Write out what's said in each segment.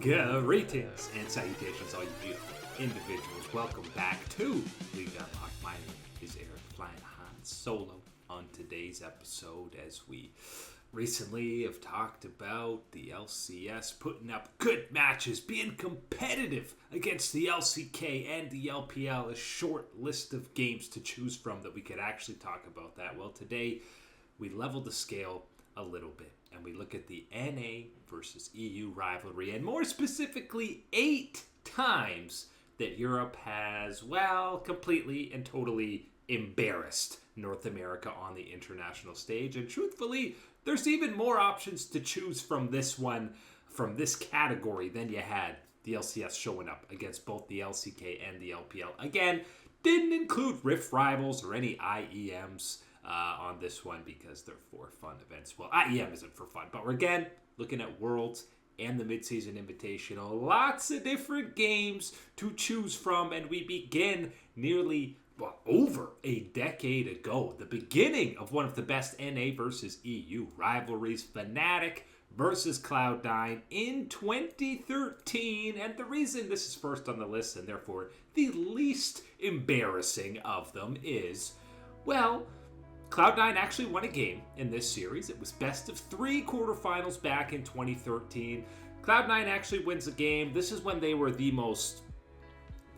Greetings and salutations, all you beautiful individuals. Welcome back to League Unlocked. My name is Eric Flying Han Solo. On today's episode, as we recently have talked about the LCS putting up good matches, being competitive against the LCK and the LPL, a short list of games to choose from that we could actually talk about that. Well, today we leveled the scale a little bit and we look at the NA versus EU rivalry, and more specifically 8 times that Europe has, well, completely and totally embarrassed North America on the international stage. And truthfully, there's even more options to choose from this one, from this category, than you had the LCS showing up against both the LCK and the LPL. Again, didn't include Rift Rivals or any IEMs on this one because they're for fun events. Well, IEM isn't for fun, but we're again looking at Worlds and the Midseason Invitational. Lots of different games to choose from, and we begin nearly over a decade ago, the beginning of one of the best NA versus EU rivalries, Fnatic versus Cloud9 in 2013. And the reason this is first on the list, and therefore the least embarrassing of them, is, well, Cloud9 actually won a game in this series. It was best of 3 quarterfinals back in 2013. Cloud9 actually wins a game. This is when they were the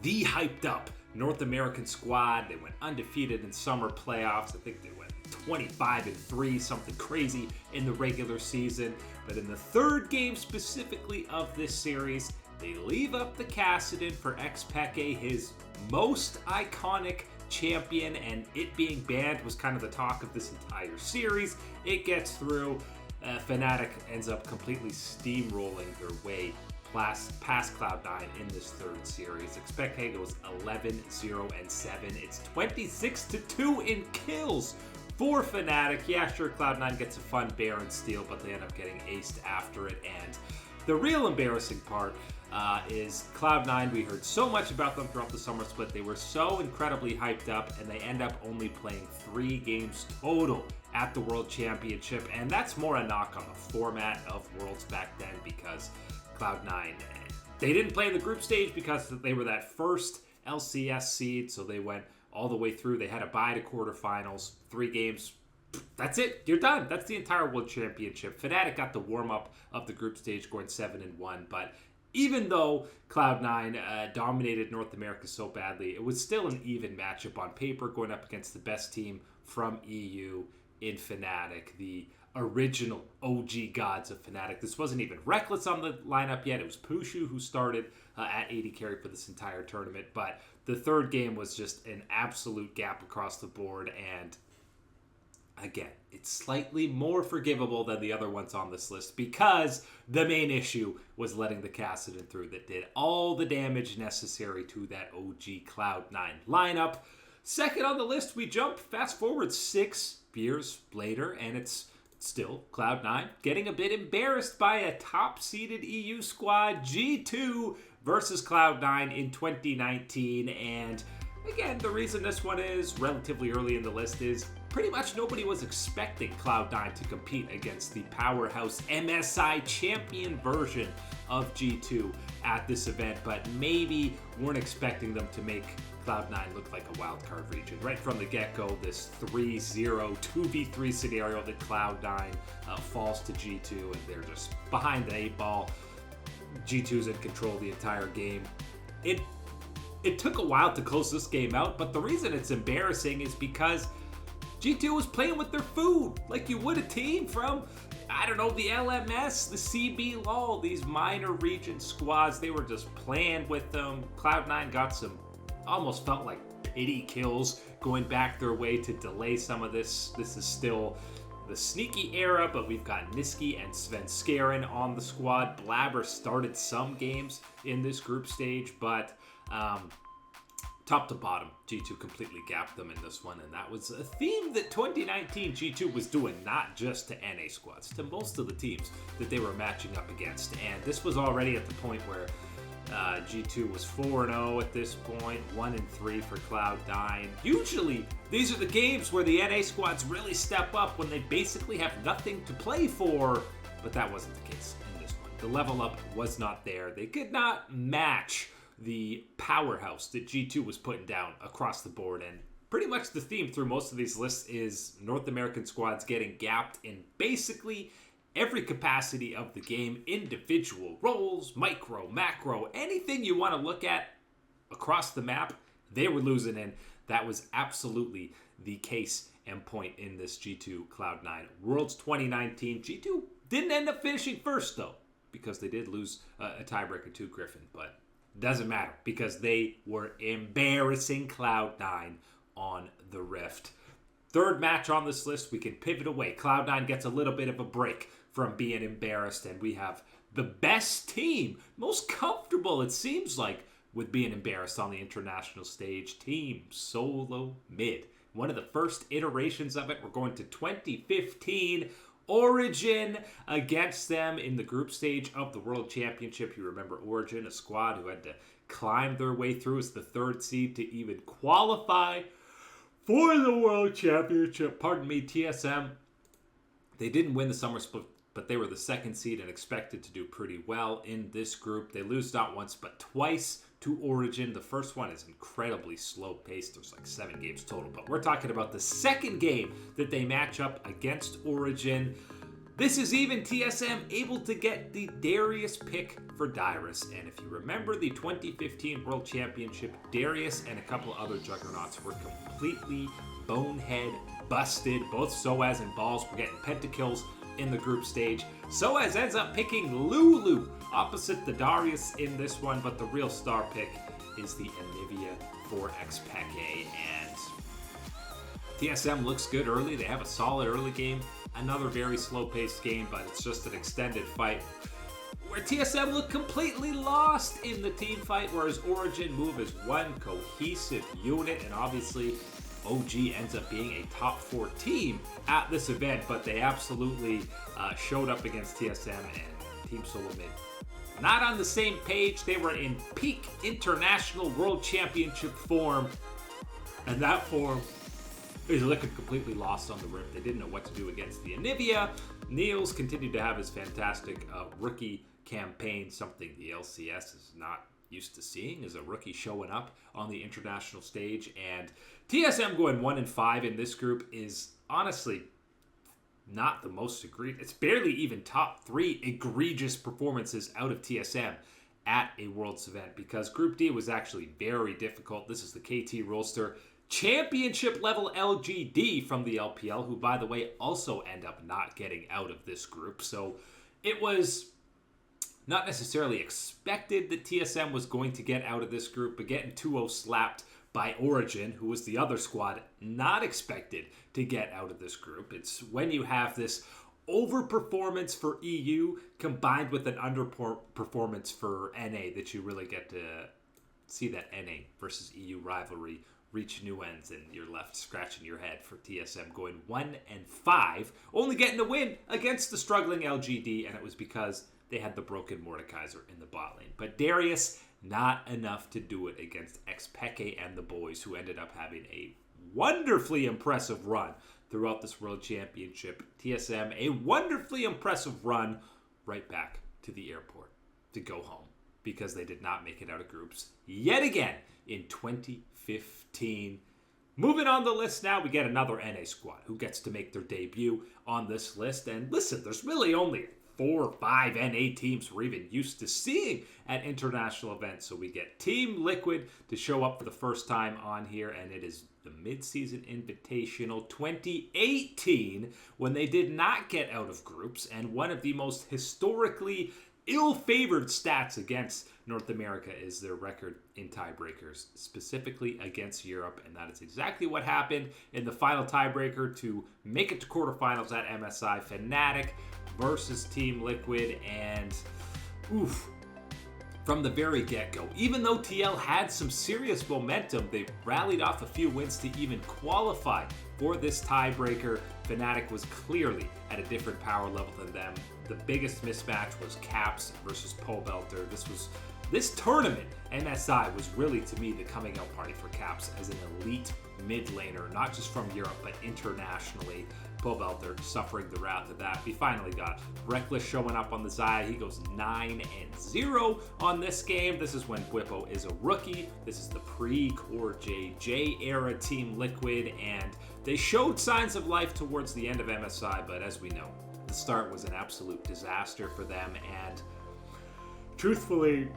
hyped up North American squad. They went undefeated in summer playoffs. I think they went 25-3, something crazy in the regular season. But in the third game specifically of this series, they leave up the Kassadin for Xpeke, his most iconic champion, and it being banned was kind of the talk of this entire series. It gets through. Fnatic ends up completely steamrolling their way past Cloud9 in this third series. Xpeke goes 11-0-7. It's 26-2 in kills for Fnatic. Yeah, sure, Cloud9 gets a fun Baron steal, but they end up getting aced after it. And the real embarrassing part is Cloud9. We heard so much about them throughout the summer split. They were so incredibly hyped up, and they end up only playing 3 games total at the World Championship. And that's more a knock on the format of Worlds back then, because Cloud9, they didn't play in the group stage because they were that first LCS seed, so they went all the way through. They had a bye to quarterfinals, 3 games. That's it. You're done. That's the entire World Championship. Fnatic got the warm-up of the group stage going 7-1, but even though Cloud9 dominated North America so badly, it was still an even matchup on paper, going up against the best team from EU in Fnatic, the original OG gods of Fnatic. This wasn't even Reckless on the lineup yet. It was Pushu who started at AD carry for this entire tournament. But the third game was just an absolute gap across the board, and again, it's slightly more forgivable than the other ones on this list because the main issue was letting the Kassadin through that did all the damage necessary to that OG Cloud9 lineup. Second on the list, we jump fast forward 6 years later, and it's still Cloud9 getting a bit embarrassed by a top-seeded EU squad, G2 versus Cloud9 in 2019. And again, the reason this one is relatively early in the list is pretty much nobody was expecting Cloud9 to compete against the powerhouse MSI champion version of G2 at this event, but maybe weren't expecting them to make Cloud9 look like a wildcard region. Right from the get-go, this 3-0, 2v3 scenario that Cloud9 falls to G2, and they're just behind the 8 ball. G2's in control the entire game. It took a while to close this game out, but the reason it's embarrassing is because G2 was playing with their food like you would a team from, I don't know, the LMS, the CB LOL, these minor region squads. They were just playing with them. Cloud9 got some, almost felt like pity kills going back their way to delay some of this. This is still the sneaky era, but we've got Niski and Svenskeren on the squad. Blabber started some games in this group stage, but top to bottom, G2 completely gapped them in this one, and that was a theme that 2019 G2 was doing, not just to NA squads, to most of the teams that they were matching up against. And this was already at the point where G2 was 4-0 at this point, 1-3 for Cloud9. Usually, these are the games where the NA squads really step up when they basically have nothing to play for, but that wasn't the case in this one. the level up was not there. They could not match the powerhouse that G2 was putting down across the board. And pretty much the theme through most of these lists is North American squads getting gapped in basically every capacity of the game, individual roles, micro, macro, anything you want to look at across the map, they were losing in. That was absolutely the case and point in this G2 Cloud9 Worlds 2019. G2 didn't end up finishing first, though, because they did lose a tiebreaker to Griffin, but doesn't matter because they were embarrassing Cloud9 on the Rift. Third match on this list, we can pivot away. Cloud9 gets a little bit of a break from being embarrassed, and we have the best team, most comfortable, it seems like, with being embarrassed on the international stage. Team Solo Mid. One of the first iterations of it. We're going to 2015. Origen against them in the group stage of the World Championship. You remember Origen, a squad who had to climb their way through as the third seed to even qualify for the World Championship. Pardon me, TSM. They didn't win the summer split, but they were the second seed and expected to do pretty well in this group. They lose not once, but twice to Origen. The first one is incredibly slow paced. There's like 7 games total, but we're talking about the second game that they match up against Origen. This is even TSM able to get the Darius pick for Dyrus. And if you remember the 2015 World Championship, Darius and a couple other juggernauts were completely bonehead busted. Both Soaz and Balls were getting pentakills in the group stage. Soaz ends up picking Lulu opposite the Darius in this one, but the real star pick is the Anivia for Xpeke. And TSM looks good early. They have a solid early game. Another very slow-paced game, but it's just an extended fight where TSM look completely lost in the team fight, whereas Origen move as one cohesive unit, and obviously OG ends up being a top 4 team at this event, but they absolutely showed up against TSM and Team Solo Mid. Not on the same page. They were in peak international world championship form, and that form is looking completely lost on the Rift. They didn't know what to do against the Anivia. Niels continued to have his fantastic rookie campaign, something the LCS is not used to seeing as a rookie showing up on the international stage. And TSM going 1-5 in this group is honestly not the most egregious. It's barely even top 3 egregious performances out of TSM at a Worlds event, because Group D was actually very difficult. This is the KT Rolster championship level LGD from the LPL, who, by the way, also end up not getting out of this group. So it was not necessarily expected that TSM was going to get out of this group, but getting 2-0 slapped by Origen, who was the other squad not expected to get out of this group. It's when you have this overperformance for EU combined with an underperformance for NA that you really get to see that NA versus EU rivalry reach new ends, and you're left scratching your head for TSM going 1-5, only getting a win against the struggling LGD, and it was because they had the broken Mordekaiser in the bot lane. But Darius, not enough to do it against Xpeke and the boys, who ended up having a wonderfully impressive run throughout this World Championship. TSM, a wonderfully impressive run right back to the airport to go home, because they did not make it out of groups yet again in 2015. Moving on the list now, we get another NA squad who gets to make their debut on this list. And listen, there's really only 4 or 5 NA teams we're even used to seeing at international events. So we get Team Liquid to show up for the first time on here, and it is the Mid-Season Invitational 2018, when they did not get out of groups, and one of the most historically ill-favored stats against North America is their record in tiebreakers, specifically against Europe, and that is exactly what happened in the final tiebreaker to make it to quarterfinals at MSI. Fnatic versus Team Liquid, and from the very get-go, even though TL had some serious momentum, they rallied off a few wins to even qualify for this tiebreaker. Fnatic was clearly at a different power level than them. The biggest mismatch was Caps versus Pobelter. This was This tournament, MSI, was really, to me, the coming out party for Caps as an elite mid laner, not just from Europe, but internationally. Pobelter suffering the wrath of that. We finally got Reckless showing up on the side. He goes 9-0 on this game. This is when Bwipo is a rookie. This is the pre-Core JJ era Team Liquid, and they showed signs of life towards the end of MSI, but as we know, the start was an absolute disaster for them, and truthfully,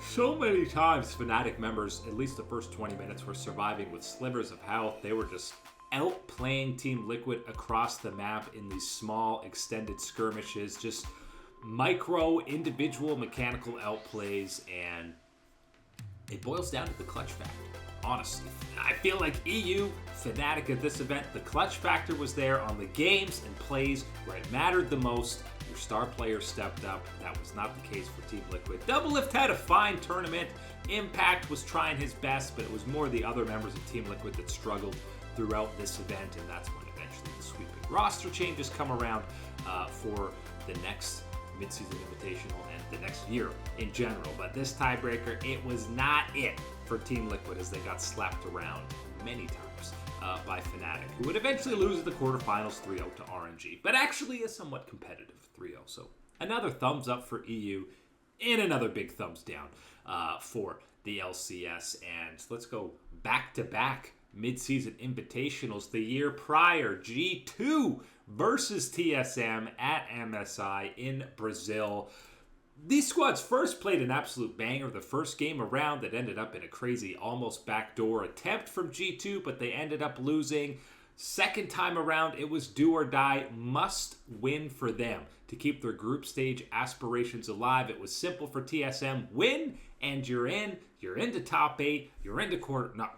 so many times Fnatic members, at least the first 20 minutes, were surviving with slivers of health. They were just outplaying Team Liquid across the map in these small extended skirmishes, just micro individual mechanical outplays, and it boils down to the clutch factor. Honestly, I feel like EU, Fnatic at this event, the clutch factor was there on the games and plays where it mattered the most. Your star player stepped up. That was not the case for Team Liquid. Doublelift had a fine tournament. Impact was trying his best, but it was more the other members of Team Liquid that struggled throughout this event, and that's when eventually the sweeping roster changes come around for the next midseason invitational and the next year in general. But this tiebreaker, it was not it for Team Liquid, as they got slapped around many times by Fnatic, who would eventually lose the quarterfinals 3-0 to RNG, but actually a somewhat competitive 3-0. So another thumbs up for EU and another big thumbs down for the LCS. And let's go back-to-back mid-season invitationals. The year prior, G2 versus TSM at MSI in Brazil. These squads first played an absolute banger the first game around that ended up in a crazy almost backdoor attempt from G2, but they ended up losing. Second time around, it was do or die, must win for them to keep their group stage aspirations alive. It was simple for TSM: win and you're in. You're into top 8. You're into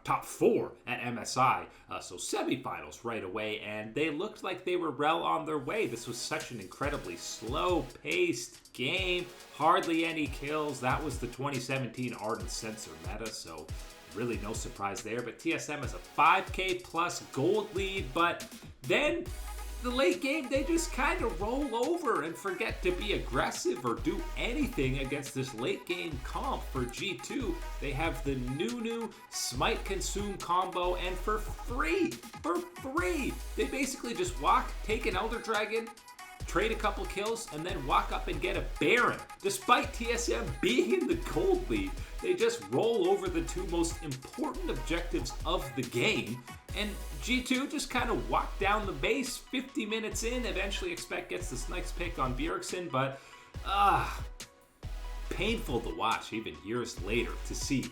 top 4 at MSI. So semifinals right away, and they looked like they were well on their way. This was such an incredibly slow-paced game. Hardly any kills. That was the 2017 Ardent Sensor meta, so really no surprise there. But TSM has a 5k plus gold lead, but then the late game, they just kind of roll over and forget to be aggressive or do anything against this late game comp for G2. They have the new Smite Consume combo, and for free, they basically just take an Elder Dragon, trade a couple kills, and then walk up and get a Baron. Despite TSM being in the gold lead, they just roll over the two most important objectives of the game, and G2 just kind of walked down the base 50 minutes in. Eventually Expect gets this next pick on Bjergsen, but painful to watch even years later to see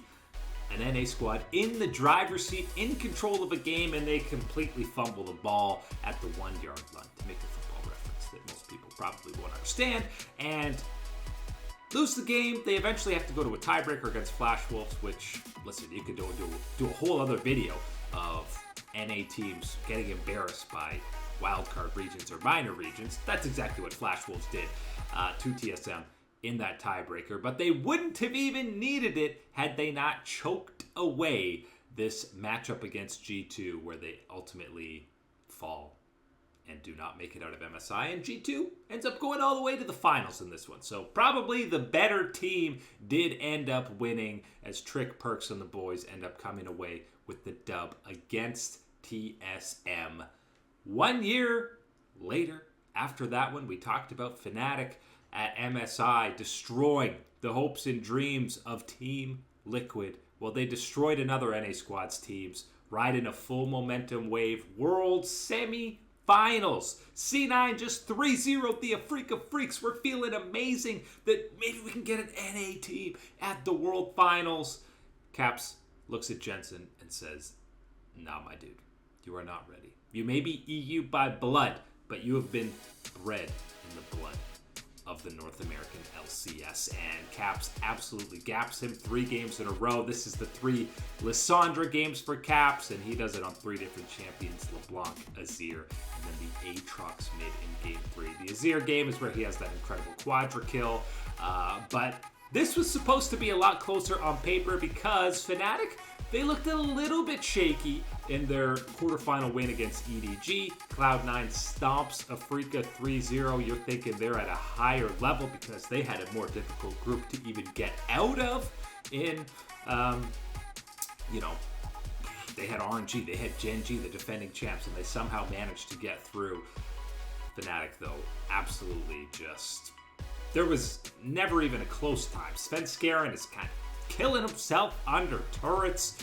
an NA squad in the driver's seat, in control of a game, and they completely fumble the ball at the 1-yard line, to make a football reference that most people probably won't understand, and lose the game. They eventually have to go to a tiebreaker against Flash Wolves, which, listen, you could do a whole other video of NA teams getting embarrassed by wildcard regions or minor regions. That's exactly what Flash Wolves did to TSM in that tiebreaker, but they wouldn't have even needed it had they not choked away this matchup against G2, where they ultimately fall and do not make it out of MSI, and G2 ends up going all the way to the finals in this one. So probably the better team did end up winning, as Trick, Perks, and the boys end up coming away with the dub against TSM. 1 year later, after that one, we talked about Fnatic at MSI destroying the hopes and dreams of Team Liquid. Well, they destroyed another NA squad's teams, riding a full momentum wave. World semi-finals. C9 just 3-0'd the Africa Freaks. We're feeling amazing that maybe we can get an NA team at the World Finals. Caps looks at Jensen and says, "Nah, my dude, you are not ready. You may be EU by blood, but you have been bred in the blood of the North American LCS." And Caps absolutely gaps him 3 games in a row. This is the 3 Lissandra games for Caps, and he does it on 3 different champions: LeBlanc, Azir, and then the Aatrox mid in game 3. The Azir game is where he has that incredible quadra kill, but this was supposed to be a lot closer on paper because Fnatic They looked a little bit shaky in their quarterfinal win against EDG. Cloud9 stomps Africa 3-0. You're thinking they're at a higher level because they had a more difficult group to even get out of. They had RNG, they had Gen G, the defending champs, and they somehow managed to get through. Fnatic, though, absolutely just... There was never even a close time. Svenskeren is kind of killing himself under turrets.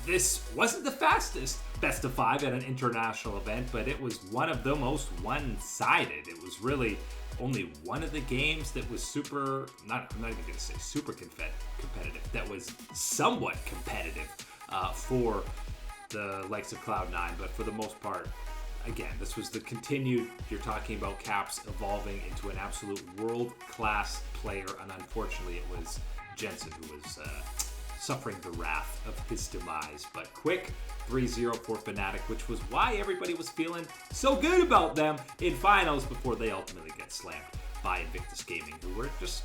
This wasn't the fastest best of 5 at an international event, but it was one of the most one-sided. It was really only one of the games that was I'm not even going to say super competitive, that was somewhat competitive for the likes of Cloud9, but for the most part, again, this was the continued, you're talking about Caps evolving into an absolute world-class player, and unfortunately it was Jensen who was suffering the wrath of his demise. But quick 3-0 for Fnatic, which was why everybody was feeling so good about them in finals before they ultimately get slammed by Invictus Gaming, who were just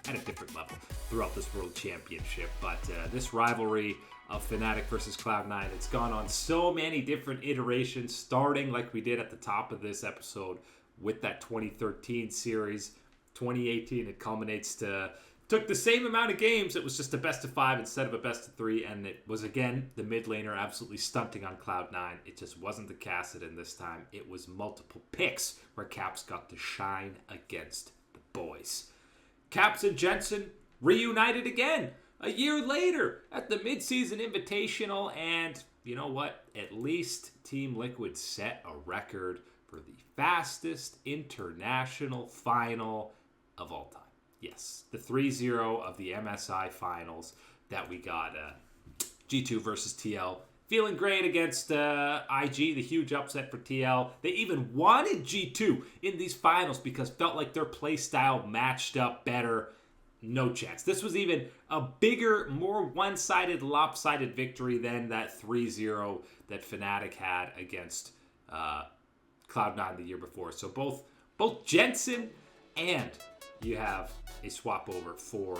at a different level throughout this World Championship. But this rivalry of Fnatic versus Cloud9, it's gone on so many different iterations, starting like we did at the top of this episode with that 2013 series. 2018, it culminates to... Took the same amount of games. It was just a best of 5 instead of a best of 3, and it was, again, the mid laner absolutely stunting on Cloud9. It just wasn't the Kassadin this time. It was multiple picks where Caps got to shine against the boys. Caps and Jensen reunited again a year later at the midseason invitational, and you know what? At least Team Liquid set a record for the fastest international final of all time. Yes, the 3-0 of the MSI finals that we got. G2 versus TL. Feeling great against IG, the huge upset for TL. They even wanted G2 in these finals because felt like their play style matched up better. No chance. This was even a bigger, more one-sided, lopsided victory than that 3-0 that Fnatic had against Cloud9 the year before. So both Jensen and you have a swap over for,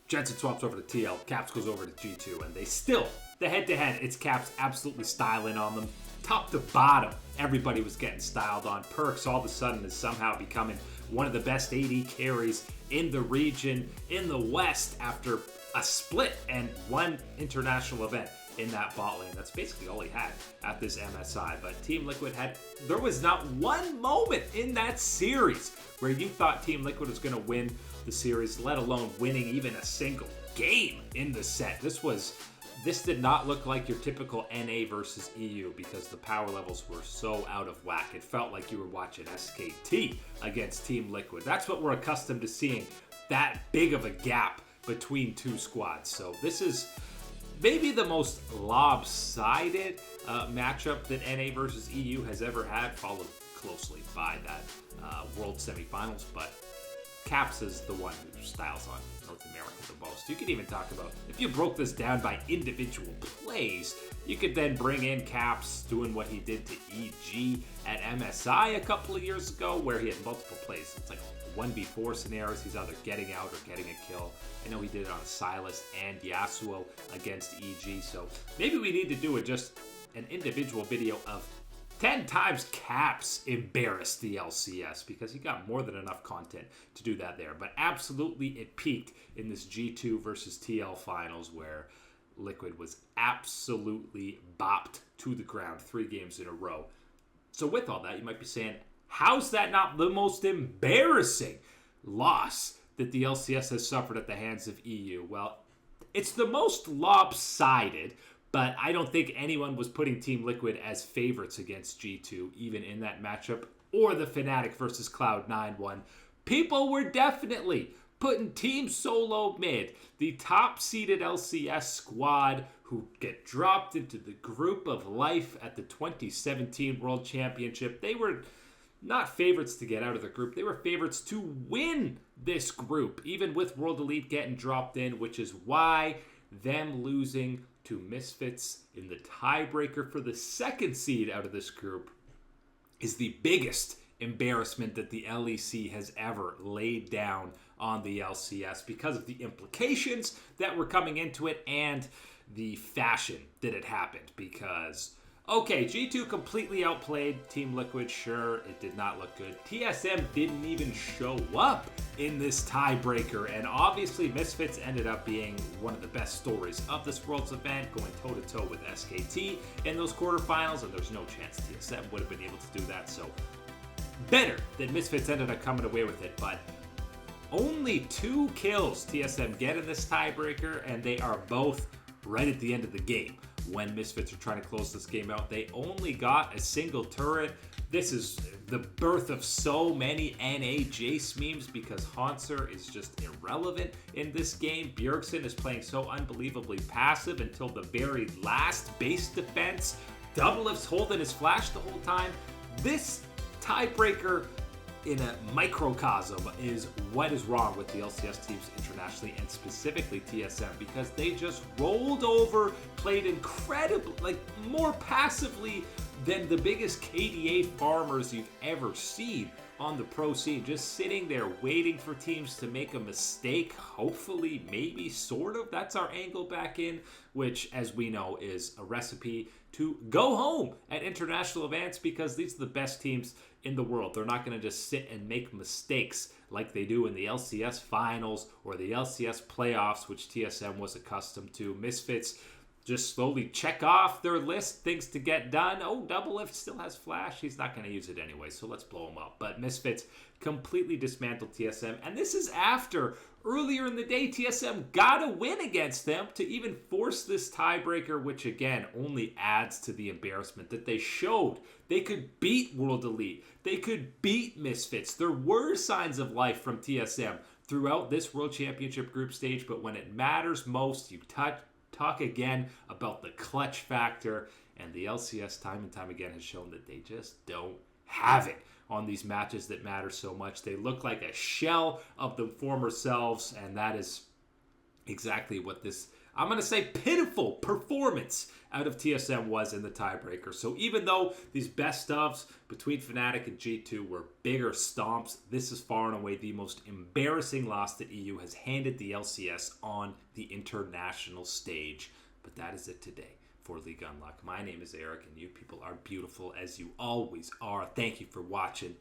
Jensen swaps over to TL, Caps goes over to G2, and they still, the head-to-head, it's Caps absolutely styling on them. Top to bottom, everybody was getting styled on. Perks all of a sudden is somehow becoming one of the best AD carries in the region, in the West, after a split and one international event in that bot lane. That's basically all he had at this MSI. But Team Liquid there was not one moment in that series where you thought Team Liquid was going to win the series, let alone winning even a single game in the set. This did not look like your typical NA versus EU because the power levels were so out of whack. It felt like you were watching SKT against Team Liquid. That's what we're accustomed to seeing, that big of a gap between two squads. So this is maybe the most lopsided matchup that NA versus EU has ever had, followed closely by that World Semifinals. But Caps is the one who styles on North America the most. You could even talk about, if you broke this down by individual plays, you could then bring in Caps doing what he did to EG at MSI a couple of years ago, where he had multiple plays. It's like 1v4 scenarios. He's either getting out or getting a kill. I know he did it on Silas and Yasuo against EG. So maybe we need to do just an individual video of 10 times Caps embarrassed the LCS, because he got more than enough content to do that there. But absolutely it peaked in this G2 versus TL finals, where Liquid was absolutely bopped to the ground 3 games in a row. So with all that, you might be saying, how's that not the most embarrassing loss that the LCS has suffered at the hands of EU? Well, it's the most lopsided, but I don't think anyone was putting Team Liquid as favorites against G2, even in that matchup, or the Fnatic versus Cloud9 one. People were definitely putting Team Solo mid, the top-seeded LCS squad who get dropped into the group of life at the 2017 World Championship. They were not favorites to get out of the group. They were favorites to win this group, even with World Elite getting dropped in, which is why them losing to Misfits in the tiebreaker for the 2nd seed out of this group is the biggest embarrassment that the LEC has ever laid down on the LCS because of the implications that were coming into it and the fashion that it happened. Because, okay, G2 completely outplayed Team Liquid. Sure, it did not look good. TSM didn't even show up in this tiebreaker. And obviously, Misfits ended up being one of the best stories of this Worlds event, going toe-to-toe with SKT in those quarterfinals. And there's no chance TSM would have been able to do that. So, better that Misfits ended up coming away with it. But only 2 kills TSM get in this tiebreaker, and they are both right at the end of the game. When Misfits are trying to close this game out, they only got a single turret. This is the birth of so many NA Jace memes because Haunter is just irrelevant in this game. Bjergsen is playing so unbelievably passive until the very last base defense. Doublelift's holding his flash the whole time. This tiebreaker in a microcosm is what is wrong with the LCS teams internationally and specifically TSM, because they just rolled over, played incredibly, like more passively than the biggest KDA farmers you've ever seen on the pro scene, just sitting there waiting for teams to make a mistake, hopefully, maybe, sort of. That's our angle back in, which, as we know, is a recipe to go home at international events because these are the best teams in the world. They're not going to just sit and make mistakes like they do in the LCS finals or the LCS playoffs, which TSM was accustomed to. Misfits just slowly check off their list, things to get done. Oh, Doublelift still has flash. He's not going to use it anyway, so let's blow him up. But Misfits completely dismantled TSM. And this is after, earlier in the day, TSM got a win against them to even force this tiebreaker, which, again, only adds to the embarrassment that they showed. They could beat World Elite. They could beat Misfits. There were signs of life from TSM throughout this World Championship group stage, but when it matters most, you talk again about the clutch factor, and the LCS time and time again has shown that they just don't have it on these matches that matter so much. They look like a shell of the former selves, and that is exactly what this, I'm going to say, pitiful performance out of TSM was in the tiebreaker. So even though these best ofs between Fnatic and G2 were bigger stomps, this is far and away the most embarrassing loss that EU has handed the LCS on the international stage. But that is it today for League Unlock. My name is Eric, and you people are beautiful as you always are. Thank you for watching.